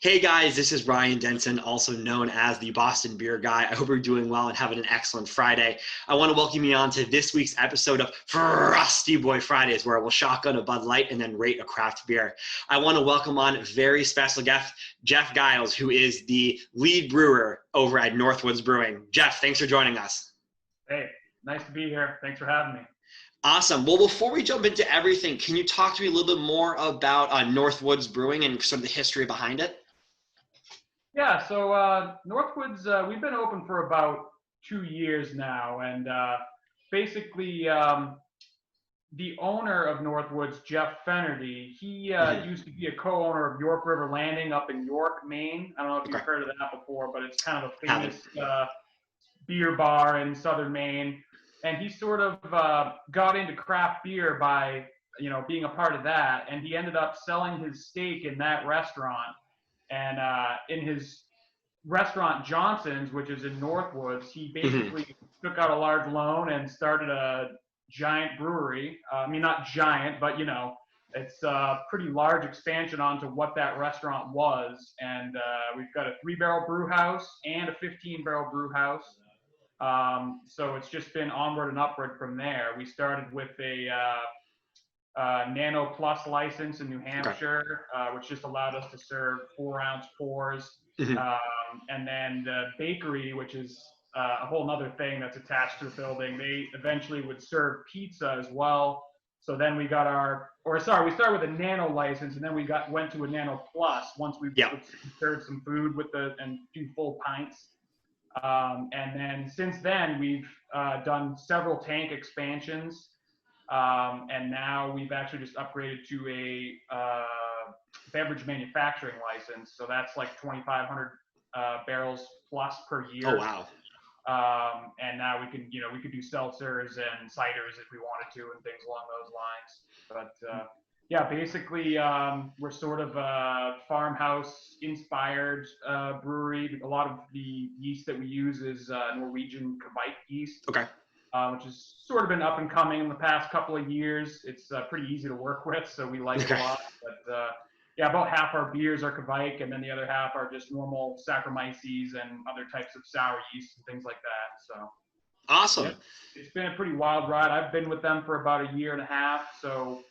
Hey guys, this is Ryan Denson, also known as the Boston Beer Guy. I hope you're doing well and having an excellent Friday. I want to welcome you on to this week's episode of Frosty Boi Fridays, where I will shotgun a Bud Light and then rate a craft beer. I want to welcome on a very special guest, Geoff Giles, who is the lead brewer over at Northwoods Brewing. Geoff, thanks for joining us. Hey, nice to be here. Thanks for having me. Awesome. Well, before we jump into everything, can you talk to me a little bit more about Northwoods Brewing and sort of the history behind it? Yeah, so Northwoods, we've been open for about 2 years now, and basically the owner of Northwoods, Jeff Fennerty, he used to be a co-owner of York River Landing up in York, Maine. I don't know if you've heard of that before, but it's kind of a famous beer bar in southern Maine. And he sort of got into craft beer by, being a part of that, and he ended up selling his stake in that restaurant. And in his restaurant, Johnson's, which is in Northwoods, he basically took out a large loan and started a giant brewery. I mean, not giant, but, it's a pretty large expansion onto what that restaurant was. And we've got a 3-barrel brew house and a 15-barrel brew house. So it's just been onward and upward from there. We started with a Nano Plus license in New Hampshire, which just allowed us to serve 4-ounce pours. And then the bakery, which is a whole nother thing that's attached to the building, they eventually would serve pizza as well. So then we got we started with a Nano license, and then we went to a Nano Plus once we served some food and do full pints. And then since then, we've done several tank expansions. And now we've actually just upgraded to a beverage manufacturing license. So that's like 2,500 barrels plus per year. Oh, wow. And now we can do seltzers and ciders if we wanted to and things along those lines. But yeah, basically we're sort of a farmhouse-inspired brewery. A lot of the yeast that we use is Norwegian Kvite yeast. Okay. Which has sort of been up and coming in the past couple of years. It's pretty easy to work with, so we like it a lot. But yeah, about half our beers are Kvite, and then the other half are just normal Saccharomyces and other types of sour yeast and things like that. So awesome. Yeah, it's been a pretty wild ride. I've been with them for about 1.5 years. So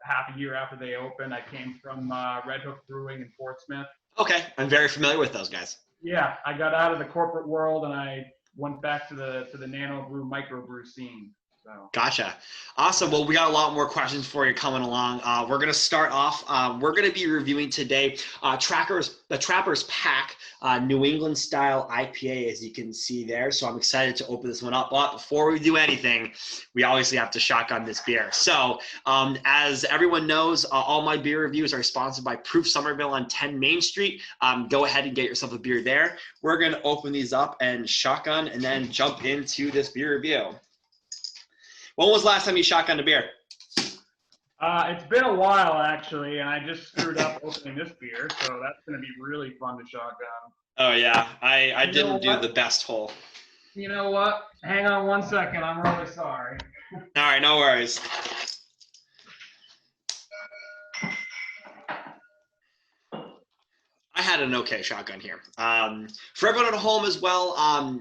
half a year after they opened, I came from Red Hook Brewing in Portsmouth. Okay, I'm very familiar with those guys. Yeah, I got out of the corporate world and I went back to the nano brew microbrew scene. So. Gotcha. Awesome. Well, we got a lot more questions for you coming along. We're going to start off. We're going to be reviewing today the Trapper's Pack New England style IPA, as you can see there. So I'm excited to open this one up. But before we do anything, we obviously have to shotgun this beer. So as everyone knows, all my beer reviews are sponsored by Proof Somerville on 10 Main Street. Go ahead and get yourself a beer there. We're going to open these up and shotgun and then jump into this beer review. When was the last time you shotgunned a beer? It's been a while, actually, and I just screwed up opening this beer, so that's going to be really fun to shotgun. Oh, yeah. I didn't do the best hole. You know what? Hang on 1 second. I'm really sorry. All right, no worries. I had an okay shotgun here. For everyone at home as well,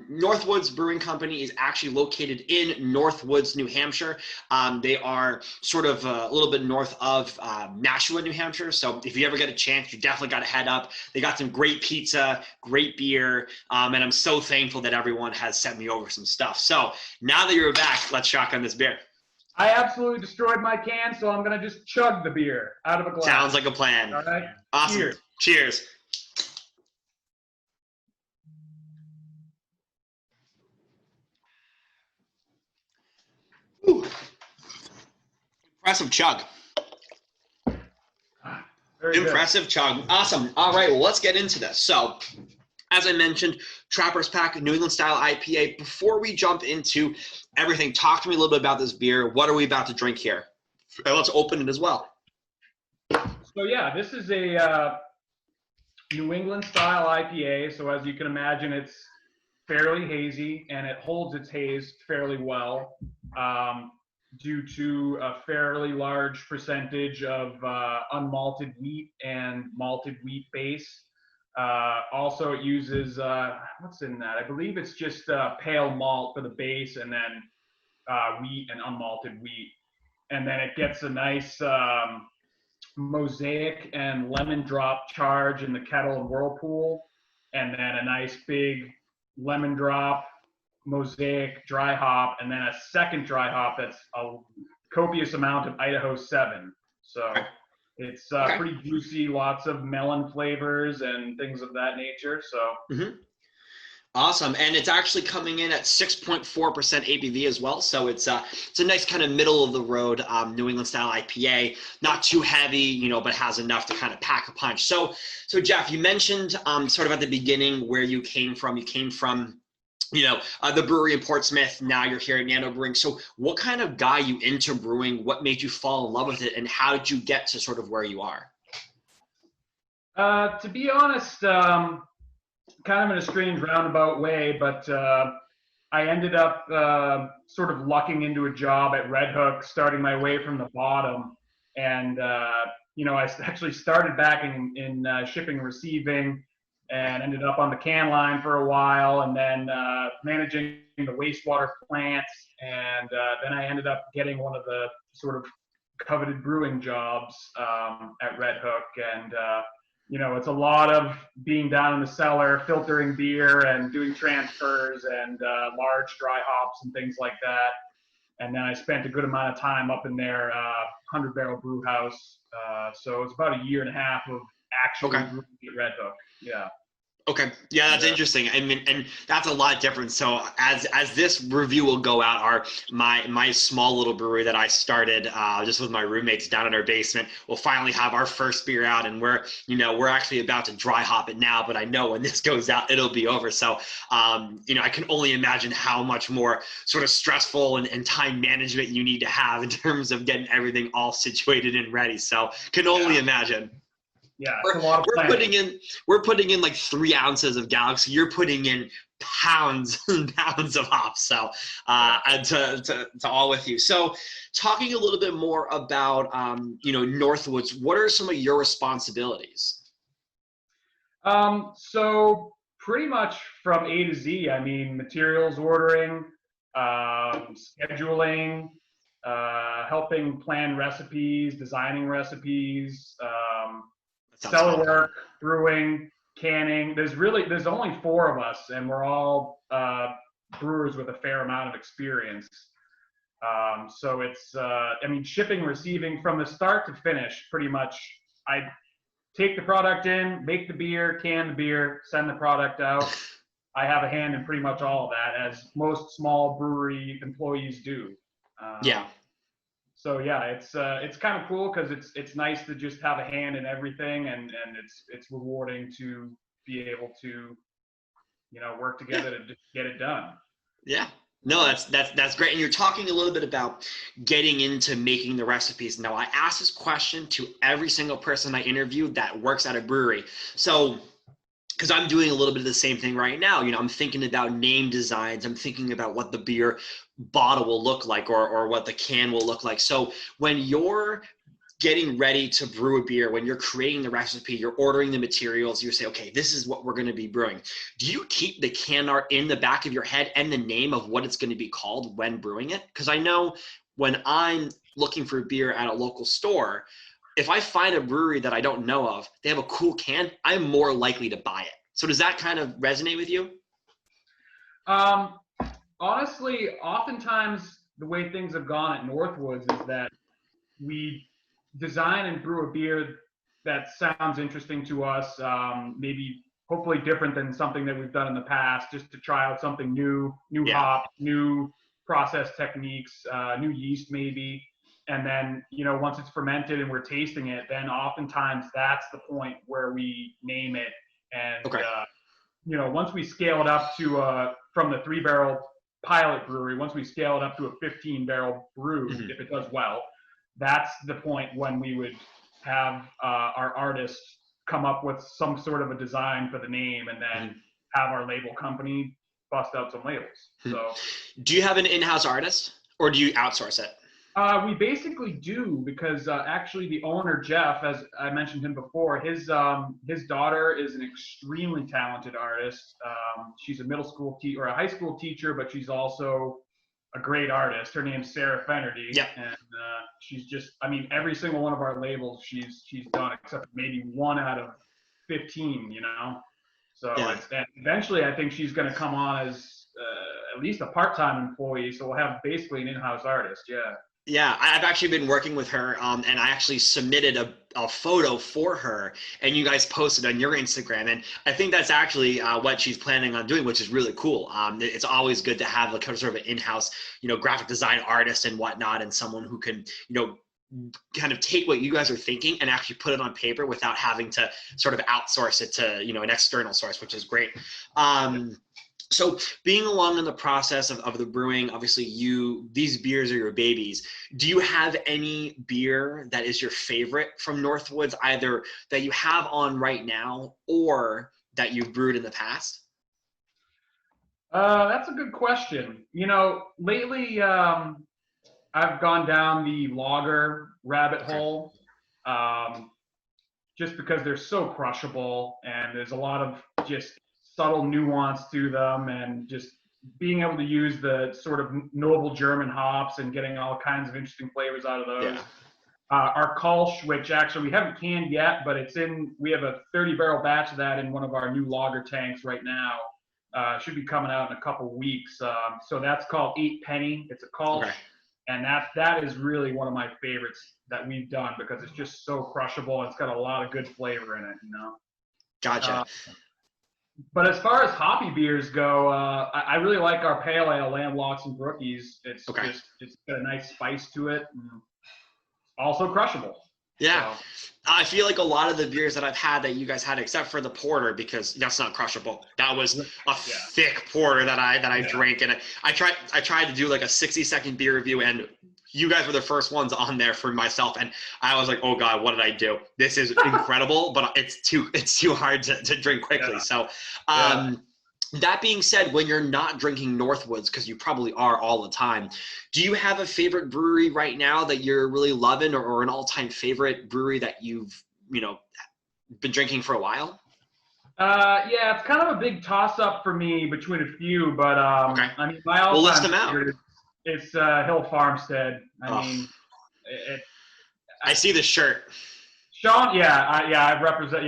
Northwoods Brewing Company is actually located in Northwoods, New Hampshire. They are sort of a little bit north of Nashua, New Hampshire. So if you ever get a chance, you definitely got to head up. They got some great pizza, great beer, and I'm so thankful that everyone has sent me over some stuff. So now that you're back, let's shotgun this beer. I absolutely destroyed my can, so I'm going to just chug the beer out of a glass. Sounds like a plan. All right. Awesome. Cheers. Cheers. Ooh. Impressive chug. Very Impressive good. chug. Awesome. All right, well, let's get into this. So, as I mentioned, Trapper's Pack New England style IPA. Before we jump into everything, talk to me a little bit about this beer. What are we about to drink here? And let's open it as well. So yeah, this is a New England style IPA. So as you can imagine, it's fairly hazy and it holds its haze fairly well. due to a fairly large percentage of unmalted wheat and malted wheat base. Also, it uses, what's in that? I believe it's just pale malt for the base, and then wheat and unmalted wheat. And then it gets a nice mosaic and lemon drop charge in the kettle and whirlpool, and then a nice big lemon drop mosaic dry hop, and then a second dry hop that's a copious amount of Idaho 7. So it's pretty juicy, lots of melon flavors and things of that nature. So Awesome. And it's actually coming in at 6.4% ABV as well. So it's a nice kind of middle of the road New England style IPA, not too heavy, you know, but has enough to kind of pack a punch. So Geoff, you mentioned sort of at the beginning where you came from. You came from, you know, the brewery in Portsmouth. Now you're here at Nano Brewing. So what kind of got you into brewing? What made you fall in love with it? And how did you get to sort of where you are? To be honest, kind of in a strange roundabout way, but I ended up sort of lucking into a job at Red Hook, starting my way from the bottom. And, you know, I actually started back in shipping and receiving, and ended up on the can line for a while, and then managing the wastewater plants. And then I ended up getting one of the sort of coveted brewing jobs at Red Hook. And, you know, it's a lot of being down in the cellar, filtering beer and doing transfers and large dry hops and things like that. And then I spent a good amount of time up in their 100-barrel brew house. So it's about a year and a half of actually brewing at Red Hook. Yeah. Okay. Yeah, that's interesting. I mean, and that's a lot different. So as this review will go out, my small little brewery that I started just with my roommates down in our basement will finally have our first beer out, and we're actually about to dry hop it now, but I know when this goes out, it'll be over. So, you know, I can only imagine how much more sort of stressful and time management you need to have in terms of getting everything all situated and ready. So can only imagine. Yeah, it's a lot of we're putting in like 3 ounces of Galaxy. You're putting in pounds and pounds of hops. So to all with you. So talking a little bit more about you know, Northwoods, what are some of your responsibilities? So pretty much from A to Z. I mean, materials ordering, scheduling, helping plan recipes, designing recipes, cellar work, brewing, canning. There's only 4 of us, and we're all brewers with a fair amount of experience. So it's, I mean, shipping, receiving from the start to finish, pretty much. I take the product in, make the beer, can the beer, send the product out. I have a hand in pretty much all of that, as most small brewery employees do. Yeah. So yeah, it's kind of cool because it's nice to just have a hand in everything, and it's rewarding to be able to, you know, work together to just get it done. Yeah. No, that's great. And you're talking a little bit about getting into making the recipes. Now, I ask this question to every single person I interview that works at a brewery. So, because I'm doing a little bit of the same thing right now. You know, I'm thinking about name designs. I'm thinking about what the beer bottle will look like, or what the can will look like. So when you're getting ready to brew a beer, when you're creating the recipe, you're ordering the materials, you say, okay, this is what we're going to be brewing. Do you keep the can art in the back of your head and the name of what it's going to be called when brewing it? Because I know when I'm looking for beer at a local store, if I find a brewery that I don't know of, they have a cool can, I'm more likely to buy it. So does that kind of resonate with you? Honestly, oftentimes the way things have gone at Northwoods is that we design and brew a beer that sounds interesting to us, maybe hopefully different than something that we've done in the past, just to try out something new hop, new process techniques, new yeast maybe. And then, you know, once it's fermented and we're tasting it, then oftentimes that's the point where we name it. And, you know, once we scale it up to, from the 3-barrel pilot brewery, once we scale it up to a 15-barrel brew, if it does well, that's the point when we would have our artists come up with some sort of a design for the name, and then have our label company bust out some labels. So, do you have an in-house artist, or do you outsource it? We basically do because actually the owner Geoff, as I mentioned him before, his daughter is an extremely talented artist. She's a middle school teacher or a high school teacher, but she's also a great artist. Her name's Sarah Fenerty, Yeah. and she's just, I mean, every single one of our labels she's done, except maybe 1 out of 15, you know. So Yeah. eventually, I think she's going to come on as at least a part-time employee. So we'll have basically an in-house artist. Yeah. Yeah, I've actually been working with her, and I actually submitted a photo for her, and you guys posted on your Instagram, and I think that's actually what she's planning on doing, which is really cool. It's always good to have like sort of an in-house, graphic design artist and whatnot, and someone who can, kind of take what you guys are thinking and actually put it on paper without having to sort of outsource it to, an external source, which is great. So being along in the process of the brewing, obviously these beers are your babies. Do you have any beer that is your favorite from Northwoods, either that you have on right now or that you've brewed in the past? That's a good question. Lately I've gone down the lager rabbit hole, just because they're so crushable and there's a lot of just subtle nuance to them, and just being able to use the sort of noble German hops and getting all kinds of interesting flavors out of those. Yeah. Our Kolsch, which actually we haven't canned yet, but we have a 30-barrel batch of that in one of our new lager tanks right now. Should be coming out in a couple weeks. So that's called 8 Penny. It's a Kolsch. Okay. And that is really one of my favorites that we've done because it's just so crushable. It's got a lot of good flavor in it, Gotcha. But as far as hoppy beers go, I really like our pale ale, Lamb Locks and Brookies. It's got a nice spice to it. And also crushable. Yeah. So. I feel like a lot of the beers that I've had that you guys had, except for the porter, because that's not crushable. That was a thick porter that I drank, and I tried to do like a 60-second beer review, and you guys were the first ones on there for myself, and I was like, oh god, what did I do? This is incredible, but it's too hard to drink quickly. Yeah. So that being said, when you're not drinking Northwoods, because you probably are all the time, do you have a favorite brewery right now that you're really loving, or an all-time favorite brewery that you've been drinking for a while? Yeah, it's kind of a big toss-up for me between a few, but okay. I mean, my all-time list them out. It's Hill Farmstead. I mean, I see the shirt. Sean, I represent,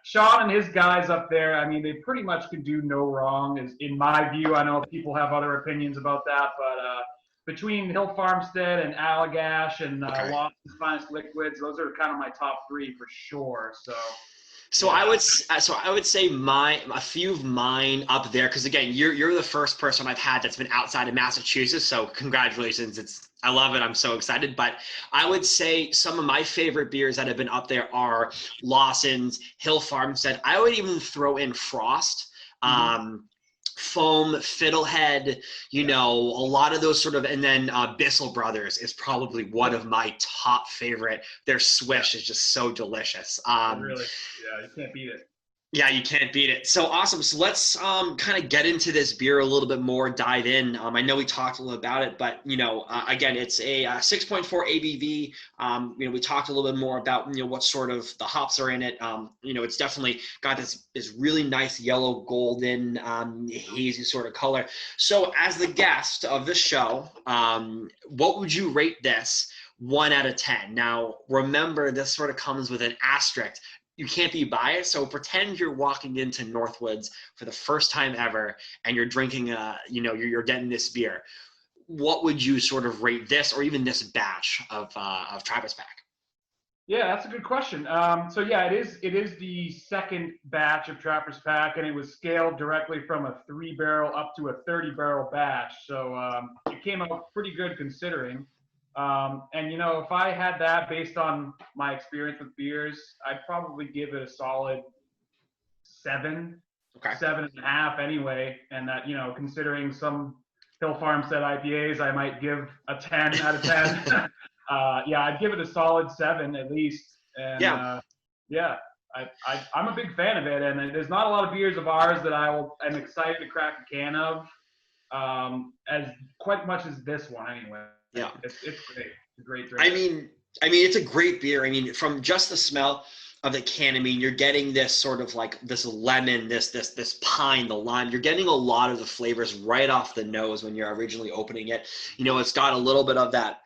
Sean and his guys up there, I mean, they pretty much can do no wrong, in my view. I know people have other opinions about that, but between Hill Farmstead and Allagash and Lawson's Finest Liquids, those are kind of my top 3 for sure. So I would say a few of mine up there, because again, you're the first person I've had that's been outside of Massachusetts, so congratulations. I love it. I'm so excited. But I would say some of my favorite beers that have been up there are Lawson's, Hill Farmstead. I would even throw in Frost. Foam, Fiddlehead, a lot of those sort of, and then Bissell Brothers is probably one of my top favorite. Their Swish is just so delicious. Really, you can't beat it. Yeah, you can't beat it. So awesome. So let's kind of get into this beer a little bit more, dive in. I know we talked a little about it, but, again, it's a 6.4 ABV. We talked a little bit more about, what sort of the hops are in it. It's definitely got this really nice yellow golden hazy sort of color. So as the guest of the show, what would you rate this 1 out of 10? Now, remember, this sort of comes with an asterisk. You can't be biased, so pretend you're walking into Northwoods for the first time ever, and you're drinking you're getting this beer. What would you sort of rate this, or even this batch of Trappers Pack? Yeah, that's a good question. So yeah, it is the second batch of Trappers Pack, and it was scaled directly from a 3-barrel up to a 30-barrel batch. So it came out pretty good considering. And if I had that based on my experience with beers, I'd probably give it a solid 7, 7.5 anyway. And that, considering some Hill Farmstead IPAs, I might give a 10 out of 10. I'd give it a solid 7 at least. And I'm a big fan of it. And there's not a lot of beers of ours that I'm excited to crack a can of, as quite much as this one anyway. Yeah. It's great. It's a great drink. I mean, it's a great beer. I mean, from just the smell of the can, I mean, you're getting this sort of like this lemon, this pine, the lime. You're getting a lot of the flavors right off the nose when you're originally opening it. You know, it's got a little bit of that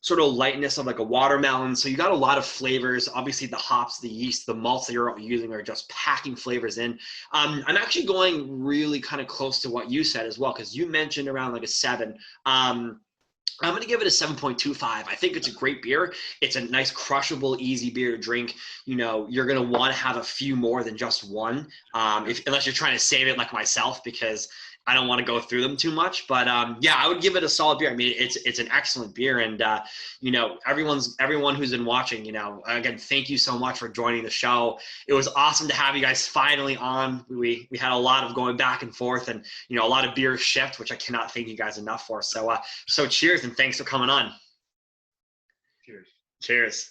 sort of lightness of like a watermelon. So you got a lot of flavors. Obviously, the hops, the yeast, the malts that you're using are just packing flavors in. I'm actually going really kind of close to what you said as well, because you mentioned around like a 7. I'm going to give it a 7.25. I think it's a great beer. It's a nice, crushable, easy beer to drink. You know, you're going to want to have a few more than just one, unless you're trying to save it like myself, because I don't want to go through them too much. But yeah, I would give it a solid beer. I mean, it's an excellent beer. And, you know, everyone who's been watching, you know, again, thank you so much for joining the show. It was awesome to have you guys finally on. We had a lot of going back and forth, and, you know, a lot of beer shift, which I cannot thank you guys enough for. So cheers, and thanks for coming on. Cheers. Cheers.